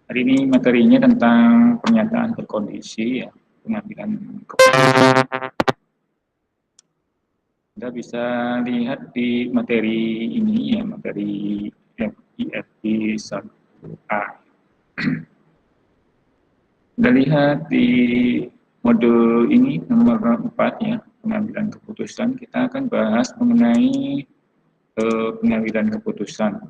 Hari ini materinya tentang pernyataan berkondisi, ya, pengambilan keputusan. Anda bisa lihat di materi ini, ya, materi FIFP 1A. Anda lihat di modul ini nomor 4, ya, pengambilan keputusan. Kita akan bahas mengenai pengambilan keputusan.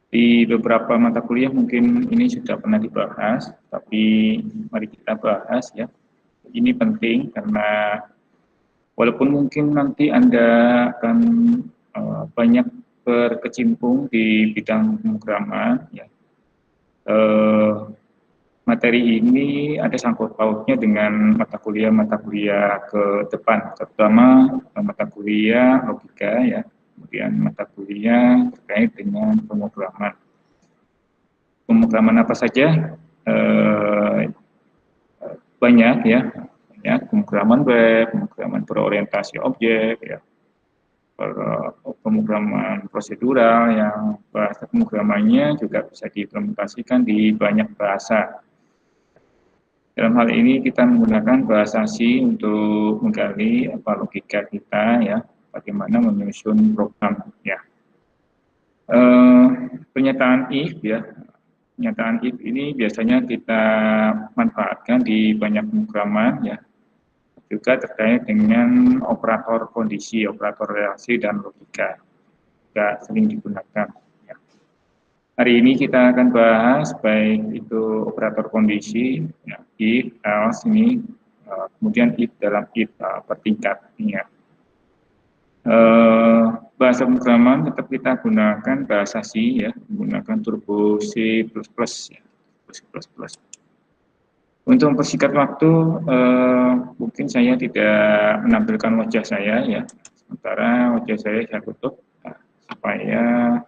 Di beberapa mata kuliah mungkin ini sudah pernah dibahas, tapi mari kita bahas, ya. Ini penting karena walaupun mungkin nanti Anda akan banyak berkecimpung di bidang pemrograman, ya, materi ini ada sangkut pautnya dengan mata kuliah ke depan, terutama mata kuliah logika, ya, kemudian mata kuliah terkait dengan pemrograman. Pemrograman apa saja? Banyak, ya, banyak pemrograman web, pemrograman berorientasi objek, ya, pemrograman prosedural yang bahasa pemrogramannya juga bisa diimplementasikan di banyak bahasa. Dalam hal ini kita menggunakan bahasa C untuk menggali logika kita, ya, bagaimana menyusun program, ya. Pernyataan if, ya, pernyataan if ini biasanya kita manfaatkan di banyak pemrograman, ya, juga terkait dengan operator kondisi, operator relasi, dan logika juga sering digunakan, ya. Hari ini kita akan bahas baik itu operator kondisi, ya, if, else ini, kemudian if dalam if bertingkat, ya. Bahasa pemrograman tetap kita gunakan bahasa C, ya, menggunakan turbo C++, ya, C++. Untuk mempersingkat waktu, mungkin saya tidak menampilkan wajah saya, ya, sementara wajah saya tutup, supaya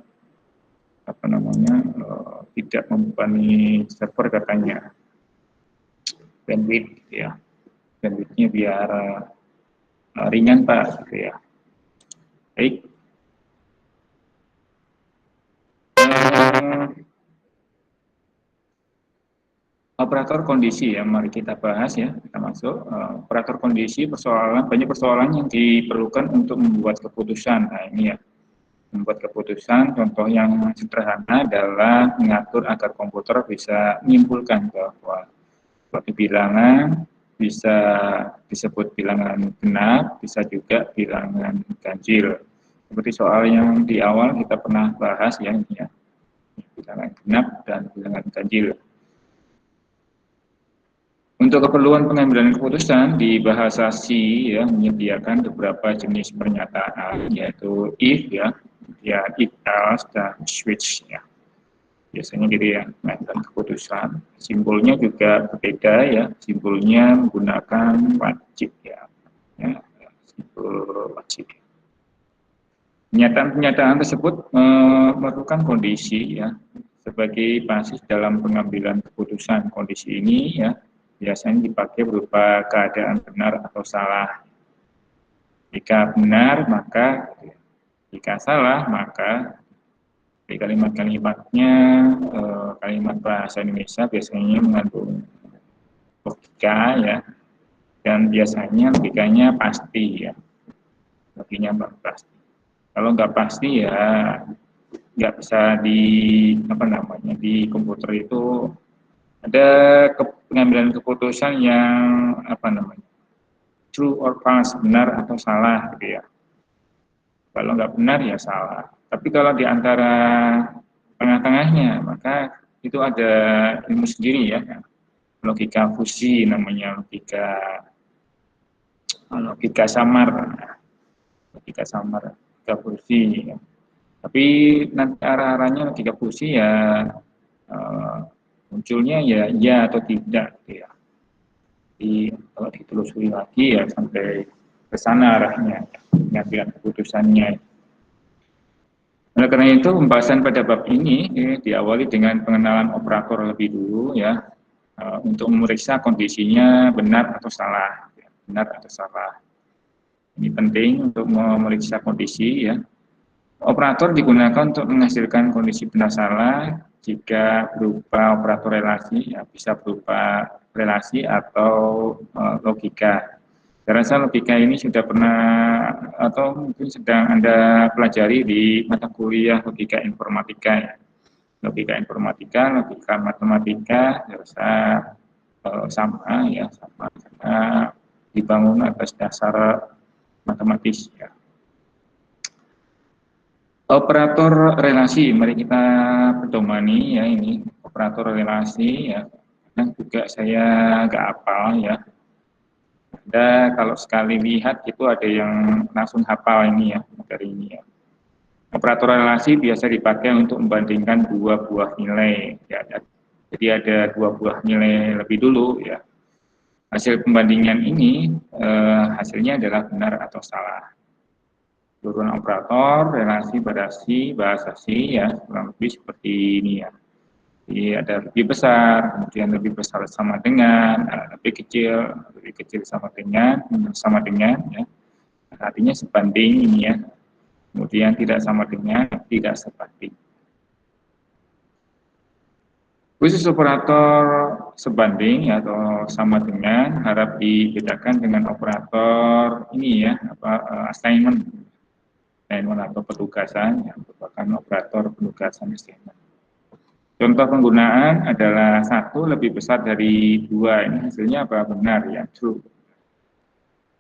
tidak membebani server katanya, bandwidth, ya, bandwidthnya biar ringan Pak, gitu, ya. Baik. Operator kondisi, ya, mari kita bahas, ya, kita masuk. Operator kondisi, banyak persoalan yang diperlukan untuk membuat keputusan. Nah, ini, ya, membuat keputusan, contoh yang sederhana adalah mengatur agar komputer bisa menyimpulkan bahwa suatu bilangan bisa disebut bilangan genap, bisa juga bilangan ganjil. Seperti soal yang di awal kita pernah bahas, ya, ini, ya, bilangan genap dan bilangan ganjil. Untuk keperluan pengambilan keputusan di bahasa C, ya, menyediakan beberapa jenis pernyataan, yaitu if, ya, if, else, dan switch, ya. Biasanya gitu, ya, pengambilan keputusan. Simbolnya juga berbeda, ya. Simbolnya menggunakan wajib, ya, simbol wajib. Pernyataan-pernyataan tersebut melakukan kondisi, ya, sebagai basis dalam pengambilan keputusan. Kondisi ini, ya, biasanya dipakai berupa keadaan benar atau salah. Jika benar, maka, jika salah, maka di kalimat-kalimatnya, kalimat bahasa Indonesia biasanya mengandung logika, ya, dan biasanya logikanya pasti, ya, logikanya pasti. Kalau nggak pasti, ya, nggak bisa di komputer itu ada pengambilan keputusan yang true or false, benar atau salah, gitu, ya. Kalau nggak benar, ya salah. Tapi kalau di antara tengah-tengahnya, maka itu ada ilmu sendiri, ya, logika fusi namanya, logika samar, logika fusi, ya. Tapi nanti arah-arahnya logika fusi, ya, munculnya, ya, iya atau tidak, gitu, ya. Jadi kalau ditelusuri lagi, ya, sampai ke sana arahnya, pengambilan keputusannya. Oleh karena itu, pembahasan pada bab ini, diawali dengan pengenalan operator lebih dulu, ya, untuk memeriksa kondisinya benar atau salah, ya, benar atau salah. Ini penting untuk memeriksa kondisi, ya. Operator digunakan untuk menghasilkan kondisi benar salah jika berupa operator relasi, ya, bisa berupa relasi atau logika. Saya rasa logika ini sudah pernah atau mungkin sedang Anda pelajari di mata kuliah logika informatika. Ya. Logika informatika, logika matematika, saya rasa sama ya, sama karena dibangun atas dasar matematis. Ya. Operator relasi, mari kita pedomani ya ini operator relasi ya. Dan juga saya nggak hafal ya. Ada kalau sekali lihat itu ada yang langsung hafal ini ya dari ini ya. Operator relasi biasa dipakai untuk membandingkan dua buah nilai. Ya. Jadi ada dua buah nilai lebih dulu ya. Hasil pembandingan ini hasilnya adalah benar atau salah. Turunan operator, relasi, badasi, bahasa si ya kurang lebih seperti ini ya. Jadi ada lebih besar, kemudian lebih besar sama dengan, lebih kecil sama dengan ya. Artinya sebanding ini ya. Kemudian tidak sama dengan, tidak sebanding. Khusus operator sebanding atau sama dengan harap dibedakan dengan operator ini ya, assignment atau penugasan yang merupakan operator penugasan assignment. Contoh penggunaan adalah 1 lebih besar dari 2, ini hasilnya apa? Benar ya, true.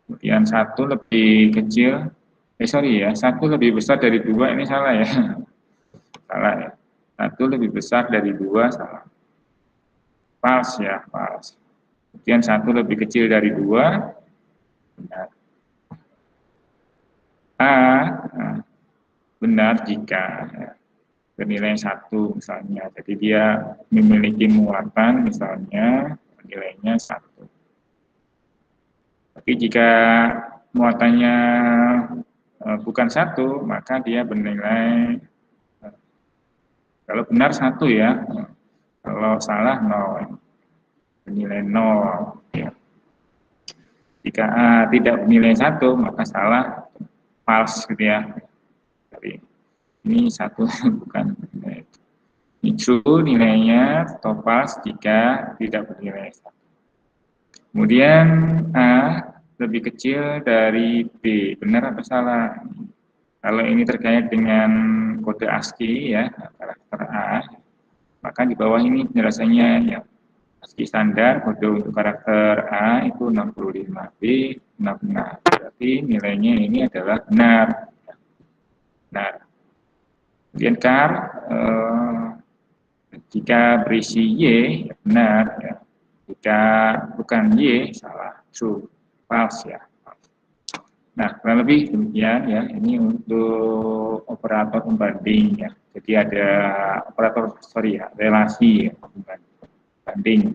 Kemudian 1 lebih kecil, 1 lebih besar dari 2, ini salah ya. Salah ya. 1 lebih besar dari 2, salah. False ya, false. Kemudian 1 lebih kecil dari 2, benar. Benar jika bernilai 1 misalnya. Jadi dia memiliki muatan misalnya nilainya 1. Tapi jika muatannya bukan 1, maka dia bernilai, kalau benar 1 ya, kalau salah 0, bernilai 0. Ya. Jika tidak bernilai 1, maka salah, false gitu ya. Jadi ini 1 bukan nilai. Ini true nilainya atau false jika tidak bernilai 1. Kemudian A lebih kecil dari B, benar atau salah? Kalau ini terkait dengan kode ASCII ya, karakter A, maka di bawah ini penjelasannya ya. ASCII standar kode untuk karakter A itu 65B, benar. Berarti nilainya ini adalah benar. Benar. Kemudian char jika berisi Y, ya benar ya. Jika bukan Y, salah, true, false ya. Nah, kurang lebih demikian ya. Ini untuk operator pembanding ya. Jadi ada operator relasi ya, pembanding,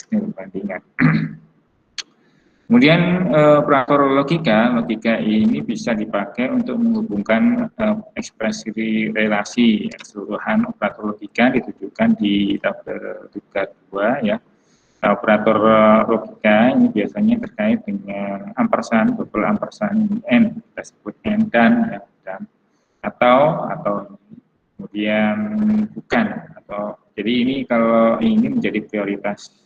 pembandingan. Kemudian operator logika ini bisa dipakai untuk menghubungkan ekspresi relasi ya. Keseluruhan operator logika ditujukan di tabel tugas 2 ya. Operator logika ini biasanya terkait dengan ampersand, double ampersand, n, kita sebut n dan atau kemudian bukan atau jadi ini kalau ini menjadi prioritas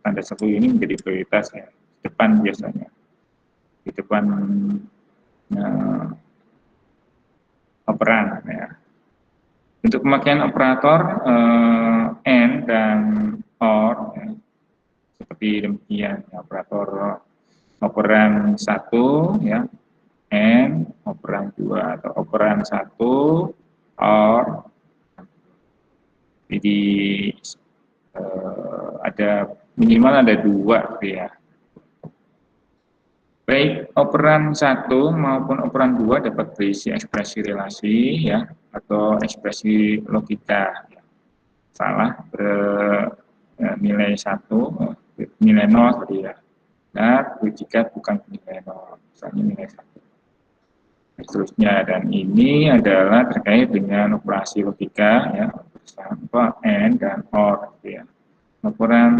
tanda satu ini menjadi prioritas ya depan biasanya di depan operan ya. Untuk pemakaian operator n dan or ya, seperti demikian ya, operator operan 1 ya n, operan 2 atau operan 1 or. Jadi ada minimal ada 2 ya. Baik operan 1 maupun operan 2 dapat berisi ekspresi relasi ya atau ekspresi logika ya. Salah bernilai 1, nilai 0 tadi ya. Nah, jika bukan nilai 0, misalnya nilai 1. Seterusnya, dan ini adalah terkait dengan operasi logika ya, bersama and dan or ya. Operan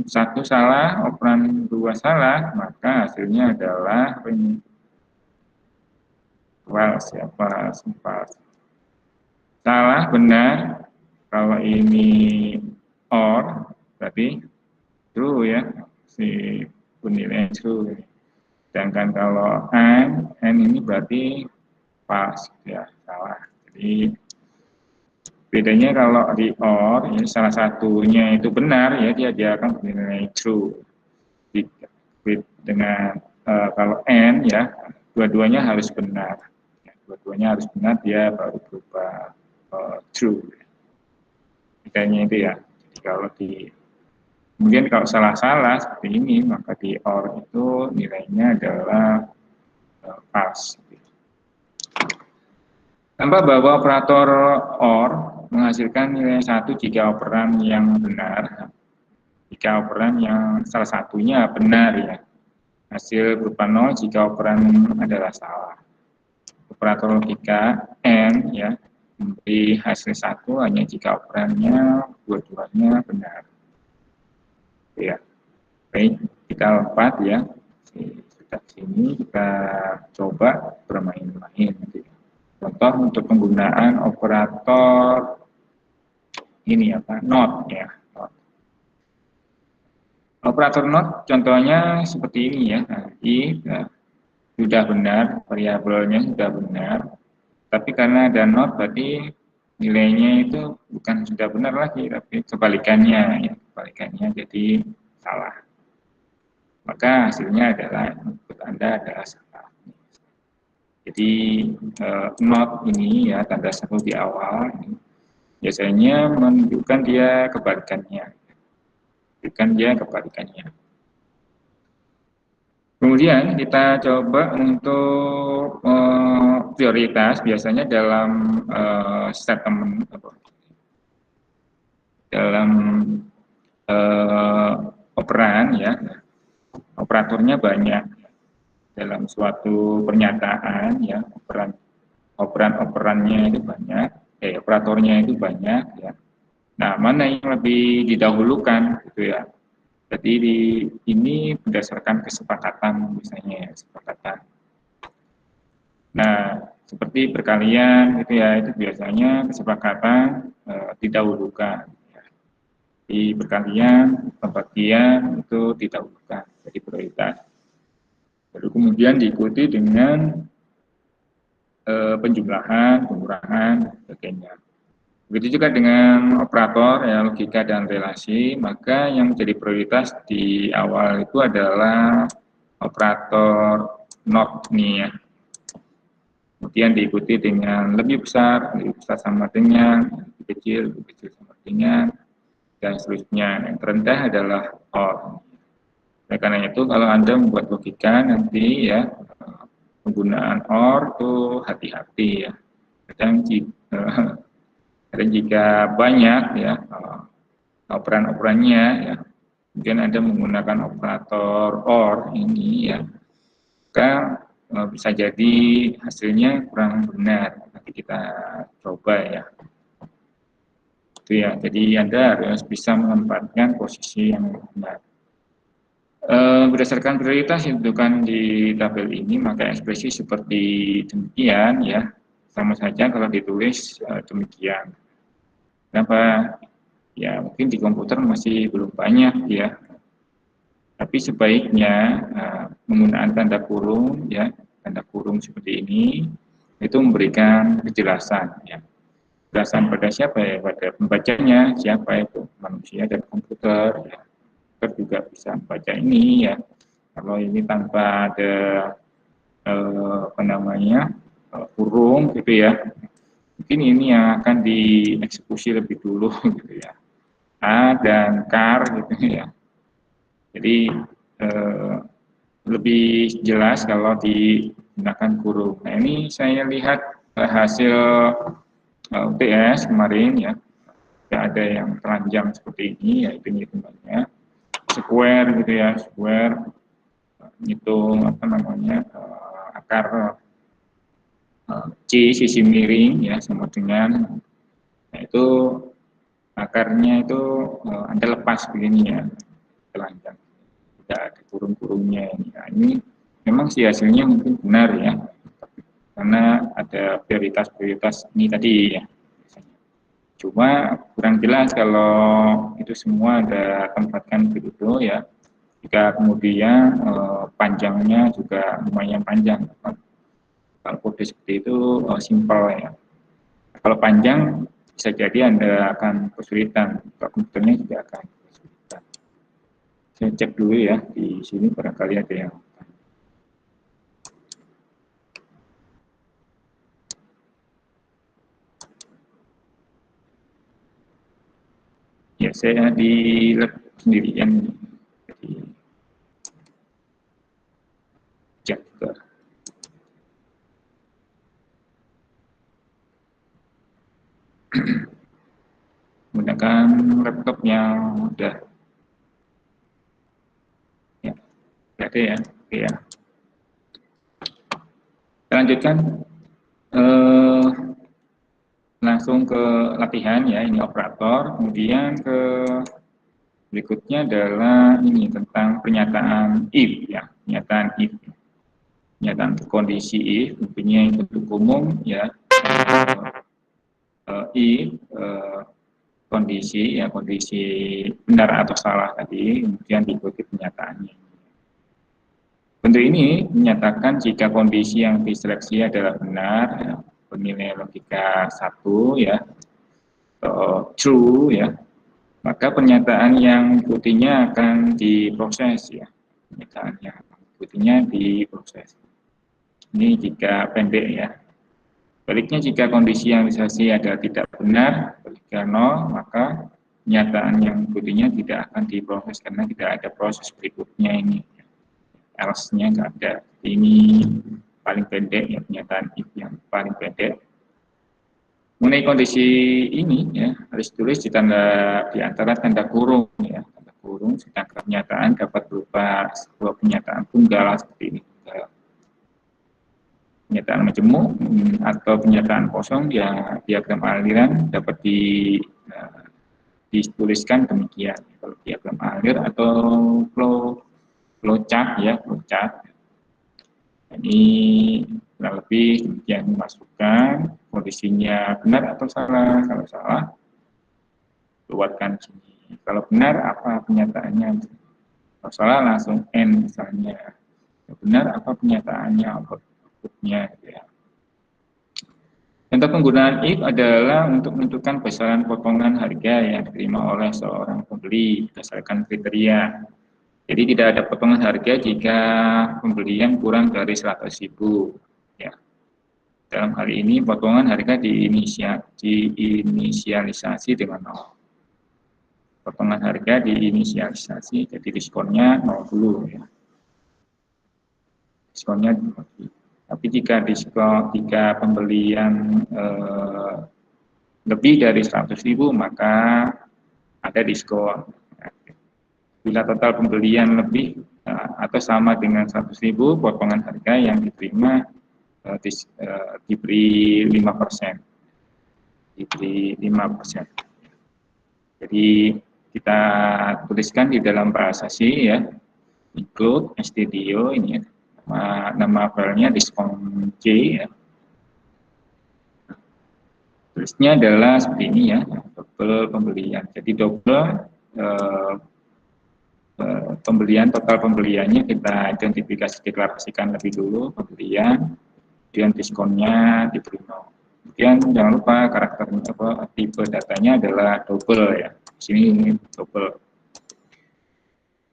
1 salah, operan 2 salah, maka hasilnya adalah false ya, false. Salah, benar, Kalau ini or, berarti true ya, si nilai true. Sedangkan kalau and ini berarti false ya, salah. Jadi bedanya kalau di or, ya, salah satunya itu benar ya, dia akan bernilai true. Dengan kalau and ya, dua-duanya harus benar. Ya, dua-duanya harus benar, dia baru berubah true. Bedanya itu ya. Jadi kalau kemudian kalau salah-salah seperti ini, maka di or itu nilainya adalah false. Tambah bahwa operator or menghasilkan nilai 1 jika operan yang benar. Jika operan yang salah satunya benar ya. Hasil berupa 0 jika operan adalah salah. Operator logika AND ya memberi hasil 1 hanya jika operannya dua-duanya benar. Ya. Baik, kita lompat ya. Sekitar sini kita coba bermain-main. Contoh untuk penggunaan operator ini apa? Not ya. Not. Operator not contohnya seperti ini ya. If ya, sudah benar, variabelnya sudah benar. Tapi karena ada not berarti nilainya itu bukan sudah benar lagi, tapi kebalikannya ya, kebalikannya jadi salah. Maka hasilnya adalah input Anda adalah salah. Jadi not ini ya tanda seru di awal biasanya menunjukkan dia kebalikannya. Kemudian kita coba untuk prioritas biasanya dalam statement dalam operan ya, operatornya banyak dalam suatu pernyataan ya, operannya itu banyak, operatornya itu banyak ya. Nah, mana yang lebih didahulukan gitu ya. Jadi ini berdasarkan kesepakatan misalnya ya, kesepakatan. Nah, seperti perkalian gitu ya, itu biasanya kesepakatan didahulukan. Ya. Di perkalian, pembagian itu didahulukan, jadi prioritas. Lalu kemudian diikuti dengan penjumlahan, pengurangan, sebagainya. Begitu juga dengan operator, ya, logika dan relasi, maka yang menjadi prioritas di awal itu adalah operator not nih ya. Kemudian diikuti dengan lebih besar sama dengan, lebih kecil sama dengan, dan seterusnya. Yang terendah adalah or. Oleh karena itu, kalau Anda membuat logika nanti ya, penggunaan or itu hati-hati ya. Kadang jika banyak ya operan-operannya ya, mungkin Anda menggunakan operator or ini ya, maka bisa jadi hasilnya kurang benar. Nanti kita coba ya. Itu ya. Jadi Anda harus bisa menempatkan posisi yang benar. Berdasarkan prioritas yang ditentukan di tabel ini, maka ekspresi seperti demikian ya, sama saja kalau ditulis demikian. Kenapa? Ya mungkin di komputer masih belum banyak ya. Tapi sebaiknya menggunakan tanda kurung ya, tanda kurung seperti ini itu memberikan kejelasan ya. Kejelasan pada siapa ya? Pada pembacanya, siapa itu? Manusia dan komputer ya. Komputer juga bisa membaca ini ya. Kalau ini tanpa ada kurung gitu ya. Mungkin ini yang akan dieksekusi lebih dulu gitu ya. A dan kar gitu ya. Jadi lebih jelas kalau digunakan kurung. Nah ini saya lihat hasil UTS kemarin ya. Ada yang telanjang seperti ini ya, itu hitungannya square gitu ya, square hitung akar C sisi miring ya sama dengan, nah itu akarnya itu Anda lepas begini ya, telanjang, tidak ada kurung-kurungnya ini. Nah, ini memang sih hasilnya mungkin benar ya, karena ada prioritas-prioritas ini tadi ya. Cuma kurang jelas kalau itu semua ada tempatkan begitu ya. Jika kemudian panjangnya juga lumayan panjang. Kalau kode seperti itu simpel ya. Kalau panjang bisa jadi Anda akan kesulitan. Kalau komputernya juga akan kesulitan. Saya cek dulu ya di sini barangkali ada yang ya saya di lab sendirian jadi cek juga. Menggunakan laptop yang udah ya ada ya. Oke ya. Kita lanjutkan eh, langsung ke latihan ya, ini operator. Kemudian ke berikutnya adalah ini tentang pernyataan if ya, pernyataan if. Pernyataan kondisi if, tentunya yang untuk umum ya. If kondisi ya, kondisi benar atau salah tadi, kemudian diikuti pernyataannya. Bentuk ini menyatakan jika kondisi yang diseleksi adalah benar, ya, bernilai logika 1 ya, atau true ya, maka pernyataan yang ikutinya akan diproses ya. Pernyataan yang ikutinya diproses. Ini jika pendek ya. Baliknya jika kondisi yang diseleksi adalah tidak benar, logika 0, maka pernyataan yang ikutinya tidak akan diproses karena tidak ada proses berikutnya ini. Else-nya nggak ada. Ini paling pendek ya, pernyataan if yang paling pendek. Mengenai kondisi ini ya harus tulis di antara tanda kurung ya, tanda kurung sedangkan pernyataan dapat berupa sebuah pernyataan tunggal seperti ini. Pernyataan majemuk atau pernyataan kosong ya, diagram aliran dapat dituliskan demikian. Kalau diagram alir atau flowchart ya, flowchart. Ini kurang lebih demikian dimasukkan kondisinya benar atau salah. Kalau salah, keluarkan sini. Kalau benar, apa pernyataannya? Kalau salah, langsung N misalnya. Kalau benar, apa pernyataannya? Outputnya. Ya. Contoh penggunaan if adalah untuk menentukan besaran potongan harga yang diterima oleh seorang pembeli berdasarkan kriteria. Jadi tidak ada potongan harga jika pembelian kurang dari 100.000. Ya. Dalam hal ini potongan harga diinisialisasi dengan 0. Potongan harga diinisialisasi, jadi diskonnya 0 dulu ya. Diskonnya dibagi. Tapi jika pembelian lebih dari 100.000 maka ada diskon. Bila total pembelian lebih atau sama dengan 100.000, potongan harga yang diterima diberi 5%. Diberi 5%. Jadi kita tuliskan di dalam bahasa C ya, include stdio ini ya, nama filenya diskon C ya. Tulisnya adalah seperti ini ya, double pembelian. Jadi double pembelian, total pembeliannya kita identifikasi, deklarasikan lebih dulu pembelian, kemudian diskonnya diberi 0. Kemudian jangan lupa karakternya tipe datanya adalah double ya. Di sini ini double.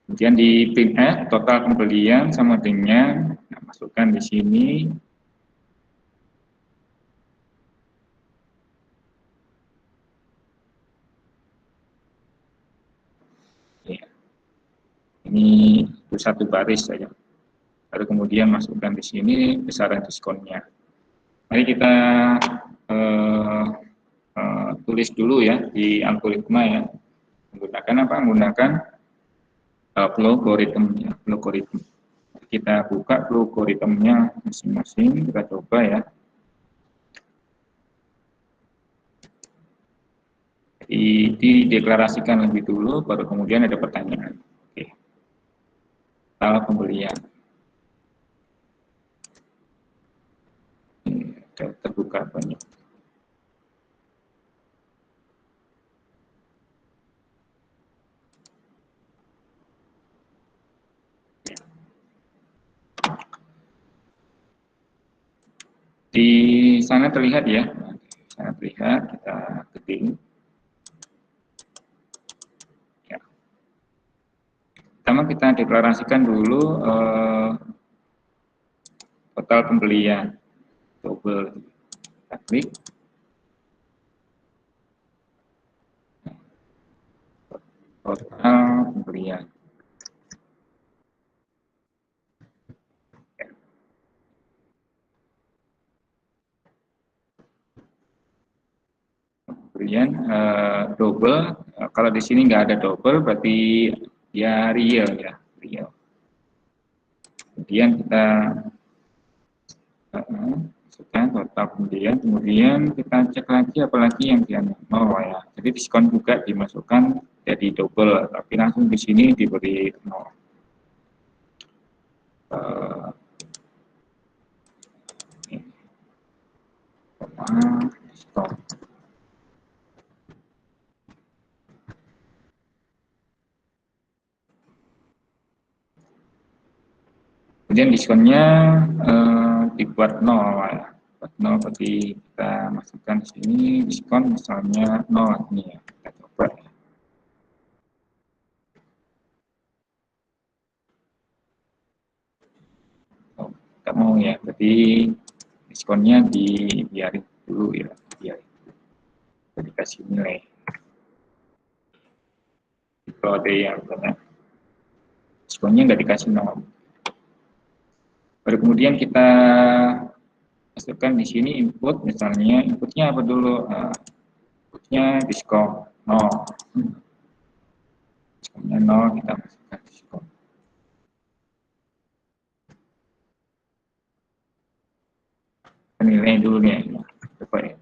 Kemudian di printf total pembelian sama dengan masukkan di sini ya. Ini satu baris saja. Lalu kemudian masukkan di sini besaran diskonnya. Mari kita tulis dulu ya di algoritma ya. Menggunakan apa? Menggunakan logaritma ya, logaritma. Kita buka logaritmnya masing-masing, kita coba ya. Dideklarasikan lebih dulu, baru kemudian ada pertanyaan. Oke. Total pembelian. Ini terbuka banyak. Di sana terlihat ya, di sana terlihat, kita ketik. Ya. Pertama kita deklarasikan dulu total pembelian, double, kita klik. Total pembelian. Kemudian double, kalau di sini nggak ada double berarti ya real ya, real. Kemudian kita masukkan total pembelian, kemudian kita cek lagi apalagi yang dia nol ya. Jadi diskon juga dimasukkan jadi double, tapi langsung di sini diberi nol. Diskon. Kemudian diskonnya dibuat nol ya. Buat nol berarti kita masukkan di sini diskon misalnya nol ini ya. Kita coba ya. Oh, tidak mau ya. Berarti diskonnya dibiarin dulu ya. Biarin. Kita dikasih nilai. Kalau ada yang diskonnya nggak dikasih nol. Baru kemudian kita masukkan di sini input, misalnya inputnya apa dulu? Inputnya diskon nol. Diskonnya nol, kita masukkan diskon. Nilai dulu nih, coba ya.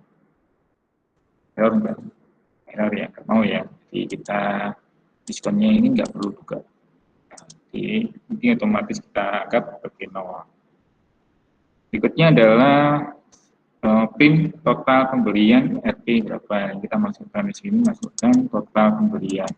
Error enggak? Error ya, nggak mau ya. Jadi kita diskonnya ini nggak perlu juga. Jadi ini otomatis kita anggap sebagai nol. Berikutnya adalah PIN total pembelian RP berapa yang kita masukkan di sini, masukkan total pembelian.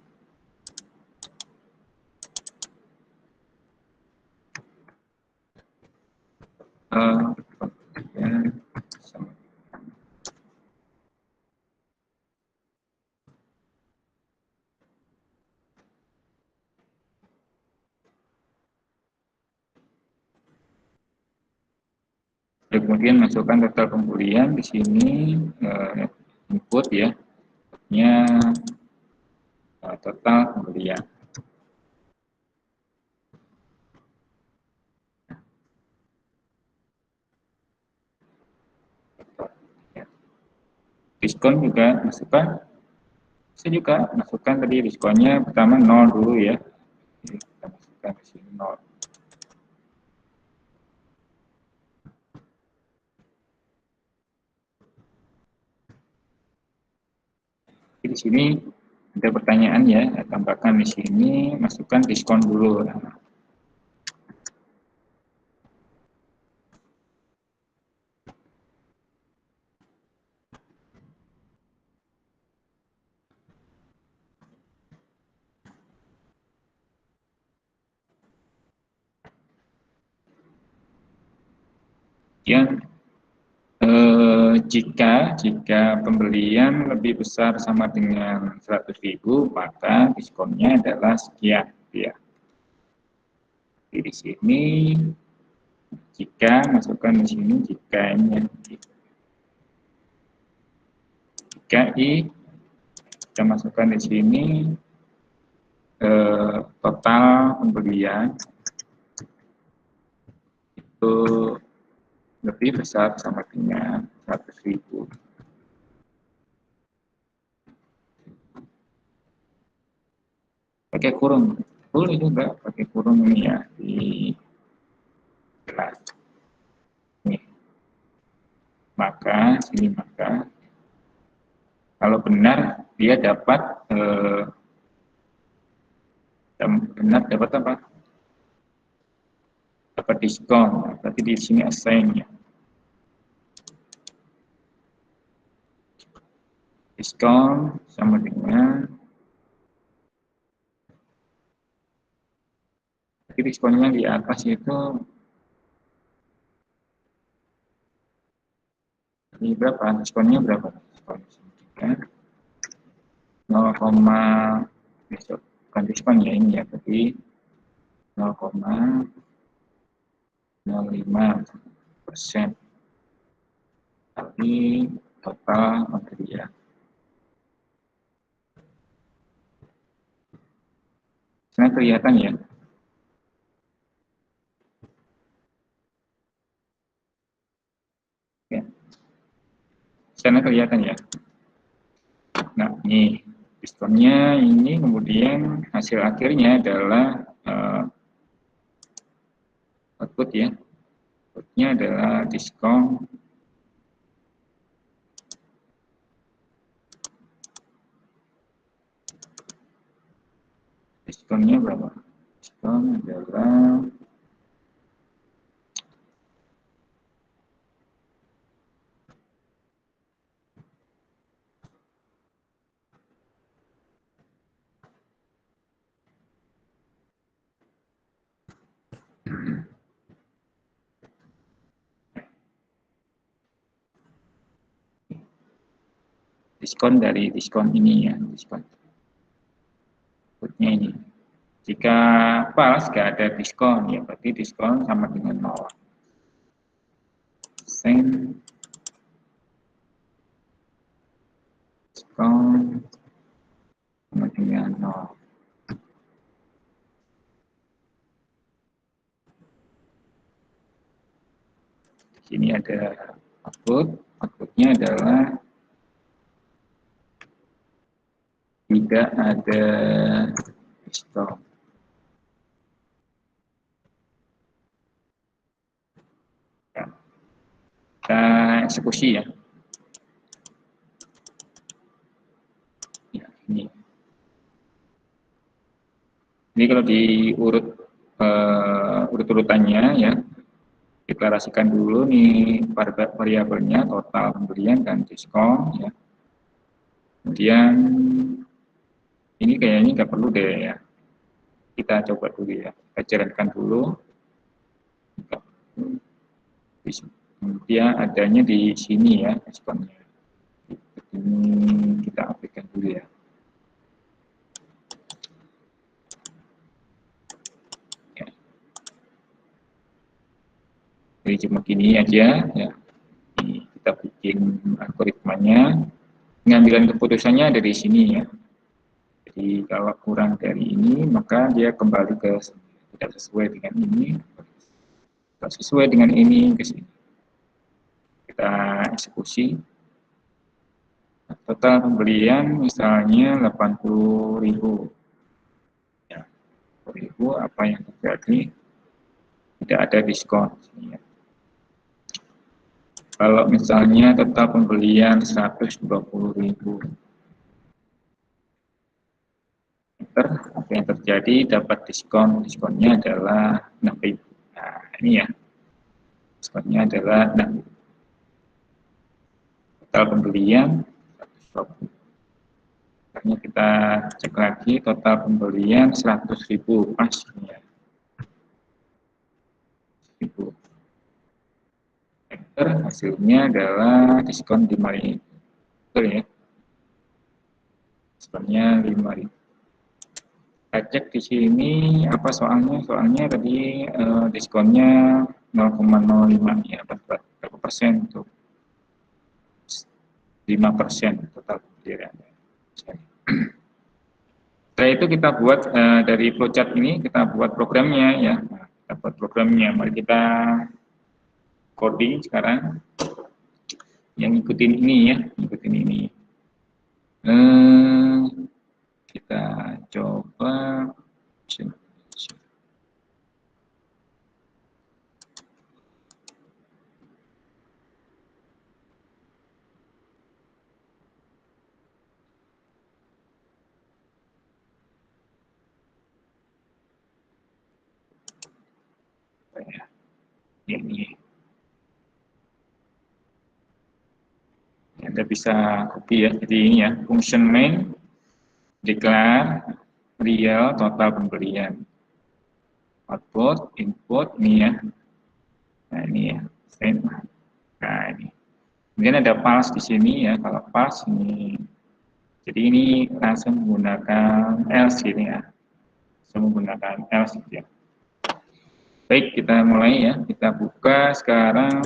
Kemudian masukkan total pembelian di sini, input ya, total pembelian. Diskon juga masukkan, saya juga masukkan tadi diskonnya pertama 0 dulu ya. Jadi kita masukkan di sini 0. Di sini ada pertanyaan ya, tambahkan di sini, masukkan diskon dulu. Kemudian jika pembelian lebih besar sama dengan 100.000, maka diskonnya adalah sekian ya. Jadi di sini jika masukkan di sini jika ini jika kita masukkan di sini total pembelian itu lebih besar sama dengan 100.000. Pakai kurung, boleh juga pakai kurung ini ya di kelas. Nih. Maka sini maka kalau benar dia dapat benar dapat apa? Dapat diskon. Berarti di sini assign ya. Diskon sama dengan diskonnya di atas itu Ini berapa? Diskonnya berapa? Diskon 0, besok bukan diskon ya ini ya, berarti 0,05%. Tapi total pembelian. Sana kelihatan ya. Ya. Sana kelihatan ya. Nah, ini diskonnya ini, kemudian hasil akhirnya adalah output ya. Outputnya adalah diskon diskonnya berapa? Diskon adalah diskon dari diskon ini ya, diskon outputnya ini. Jika pas nggak ada diskon ya berarti diskon sama dengan 0. Sen diskon sama dengan 0. Di sini ada outputnya adalah tidak ada diskon. Ya. Kita eksekusi ya. Ya, ini. Ini kalau diurut urut-urutannya ya, deklarasikan dulu nih variabelnya total pembelian dan diskon ya. Kemudian ini kayaknya nggak perlu deh ya. Kita coba dulu ya, kita jalankan dulu. Dia adanya di sini ya diskonnya. Ini kita aplikasikan dulu ya. Jadi cuma gini aja ya. Ini kita bikin algoritmanya. Pengambilan keputusannya ada di sini ya. Jadi kalau kurang dari ini maka dia kembali ke tidak sesuai dengan ini, tidak sesuai dengan ini ke sini. Kita eksekusi. Total pembelian misalnya 80.000. Ya, 80.000 apa yang terjadi? Tidak ada diskon. Ya. Kalau misalnya total pembelian 120.000. Apa yang terjadi? Dapat diskonnya adalah 6.000. Nah, ini ya, diskonnya adalah 6.000. Total pembelian 120. Makanya kita cek lagi total pembelian 100.000 pas ya. 100.000. Hasilnya adalah diskon 5.000. Betul ya? Diskonnya 5.000. Kita cek di sini apa soalnya? Soalnya tadi diskonnya 0,05 ya, berapa persen tuh? 5% total pembelian. Setelah itu kita buat dari flowchart ini kita buat programnya ya. Nah, kita buat programnya. Mari kita coding sekarang. Yang ngikutin ini ya, ngikutin ini. Kita coba ini. Anda bisa copy ya. Jadi ini ya, function main declare real total pembelian. Output, input ini ya. Nah ini ya, send. Nah ini. Kemudian ada pals di sini ya. Kalau pals ini, jadi ini langsung menggunakan else ini ya. Langsung menggunakan else ya. Baik, kita mulai ya. Kita buka sekarang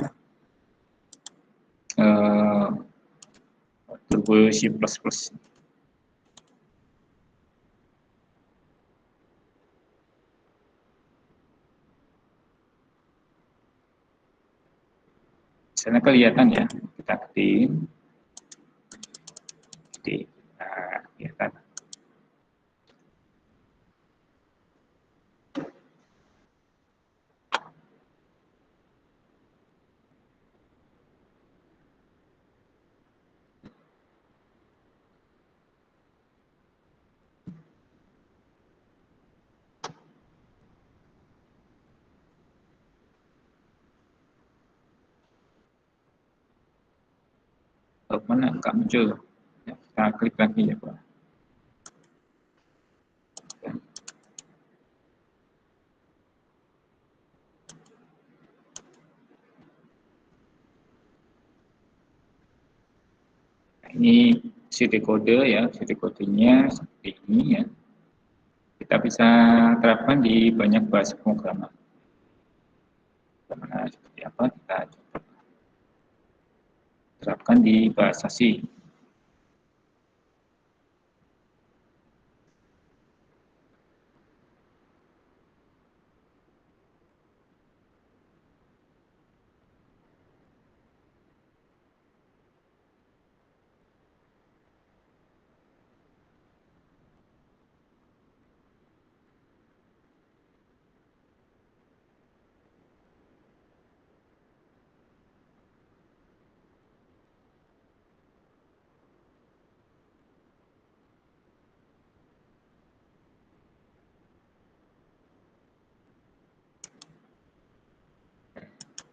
Turbo C++. Sana kelihatan ya, kita ketik. Nah, kelihatan. Mana nggak muncul? Ya, kita klik lagi ya Pak. Nah, ini CD kode ya, CD kodenya seperti ini ya. Kita bisa terapkan di banyak bahasa pemrograman. Bagaimana seperti apa kita coba terapkan di bahasa C.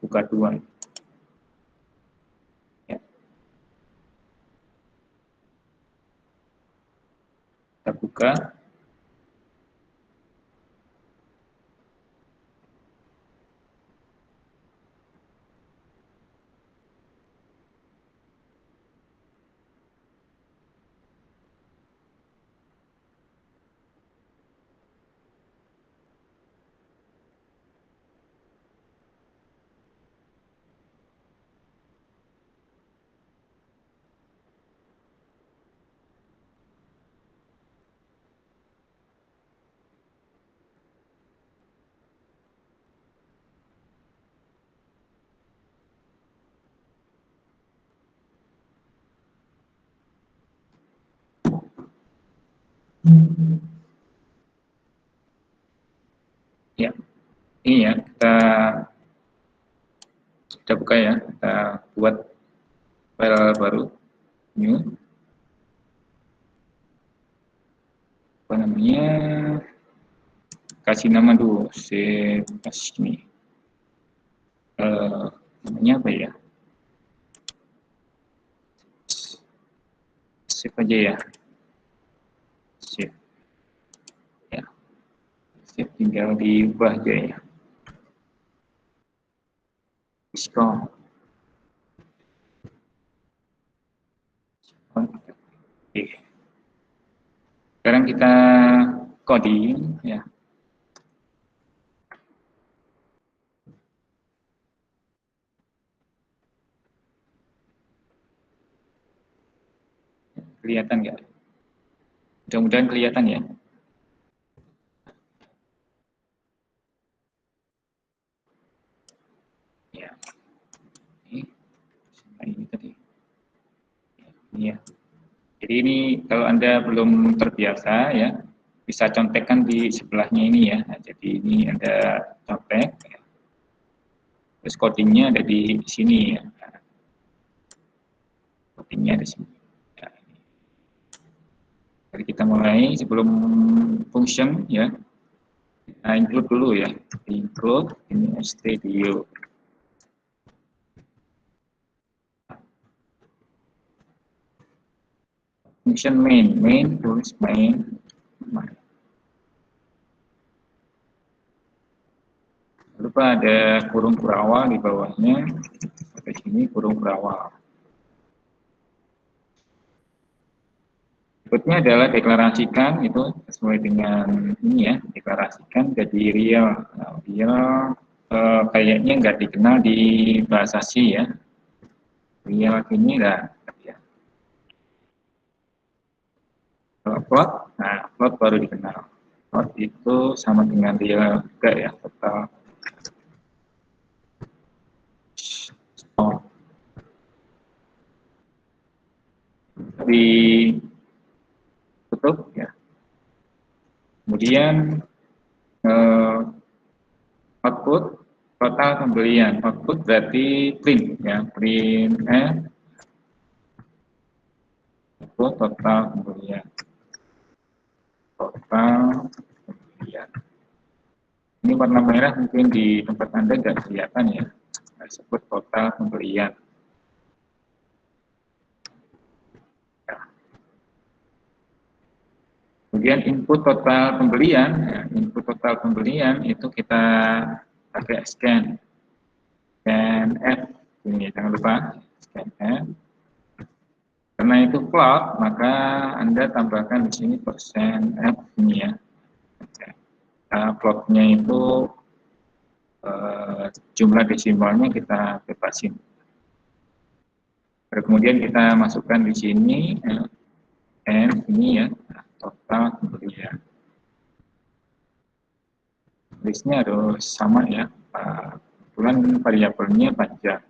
Buka dua. Ya, kita buka. Ya, ini ya kita buka ya, kita buat file baru, new, apa namanya, kasih nama dulu, ini, namanya apa ya, save aja ya, save, ya, save tinggal diubah aja ya, diskon. Oke. Sekarang kita coding ya. Kelihatan nggak? Mudah-mudahan kelihatan ya. Ya, ini tadi. Ya. Jadi ini kalau Anda belum terbiasa ya, bisa contekkan di sebelahnya ini ya. Nah, jadi ini ada contek, ya. Terus codingnya ada di sini ya. Nah, codingnya ada di sini. Ya, jadi kita mulai sebelum function ya. Kita include dulu ya. Include ini studio. Function main tulis main. Lupa ada kurung berawal di bawahnya, di sini kurung berawal. Berikutnya adalah deklarasikan, itu sesuai dengan ini ya, deklarasikan jadi real. Nah, real kayaknya nggak dikenal di bahasa C ya. Real ini lah ya. Kalau plot, nah plot baru dikenal. Plot itu sama dengan real juga ya, total store. Ditutup ya. Kemudian eh, output total pembelian. Output berarti print ya, print output total pembelian. Total pembelian. Ini warna merah mungkin di tempat Anda nggak kelihatan ya. Saya sebut total pembelian. Ya. Kemudian input total pembelian, ya, input total pembelian itu kita pakai scan F. Ini jangan lupa scan F. Karena itu plot, maka Anda tambahkan di sini persen F ini ya. Plotnya itu jumlah desimalnya kita bebasin. Kemudian kita masukkan di sini N ini ya, total pembelian. Listnya harus sama ya, kebetulan variabelnya panjang.